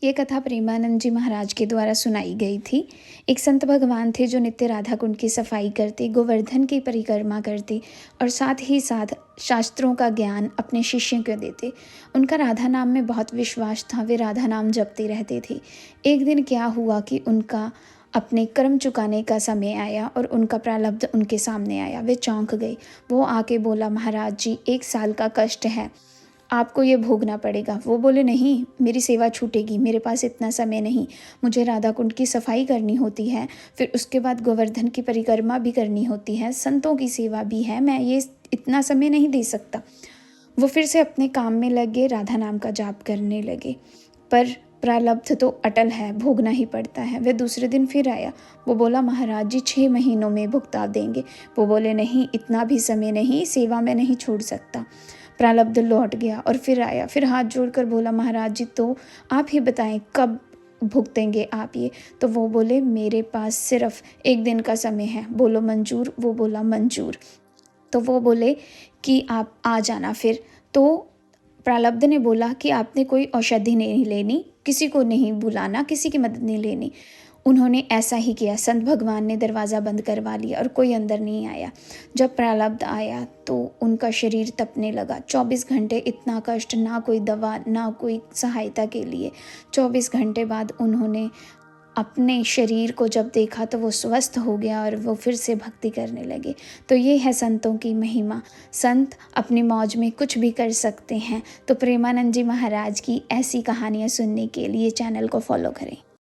ये कथा प्रेमानंद जी महाराज के द्वारा सुनाई गई थी। एक संत भगवान थे जो नित्य राधा कुंड की सफाई करते, गोवर्धन की परिक्रमा करते और साथ ही साथ शास्त्रों का ज्ञान अपने शिष्यों को देते। उनका राधा नाम में बहुत विश्वास था, वे राधा नाम जपते रहते थे। एक दिन क्या हुआ कि उनका अपने कर्म चुकाने का समय आया और उनका प्रारब्ध उनके सामने आया। वे चौंक गए। वो आके बोला, महाराज जी 1 साल का कष्ट है, आपको ये भोगना पड़ेगा। वो बोले, नहीं, मेरी सेवा छूटेगी, मेरे पास इतना समय नहीं, मुझे राधा कुंड की सफाई करनी होती है, फिर उसके बाद गोवर्धन की परिक्रमा भी करनी होती है, संतों की सेवा भी है, मैं ये इतना समय नहीं दे सकता। वो फिर से अपने काम में लगे, राधा नाम का जाप करने लगे। पर प्रारब्ध तो अटल है, भोगना ही पड़ता है। वह दूसरे दिन फिर आया। वो बोला, महाराज जी 6 महीनों में भुगता देंगे। वो बोले, नहीं, इतना भी समय नहीं, सेवा में नहीं छोड़ सकता। प्रारब्ध लौट गया और फिर आया, फिर हाथ जोड़कर बोला, महाराज जी तो आप ही बताएं कब भुगतेंगे आप ये। तो वो बोले, मेरे पास सिर्फ 1 दिन का समय है, बोलो मंजूर। वो बोला, मंजूर। तो वो बोले कि आप आ जाना फिर। तो प्रारब्ध ने बोला कि आपने कोई औषधि नहीं लेनी, किसी को नहीं बुलाना, किसी की मदद नहीं लेनी। उन्होंने ऐसा ही किया। संत भगवान ने दरवाज़ा बंद करवा लिया और कोई अंदर नहीं आया। जब प्रारब्ध आया तो उनका शरीर तपने लगा। 24 घंटे इतना कष्ट, ना कोई दवा, ना कोई सहायता के लिए। 24 घंटे बाद उन्होंने अपने शरीर को जब देखा तो वो स्वस्थ हो गया और वो फिर से भक्ति करने लगे। तो ये है संतों की महिमा। संत अपनी मौज में कुछ भी कर सकते हैं। तो प्रेमानंद जी महाराज की ऐसी कहानियाँ सुनने के लिए चैनल को फॉलो करें।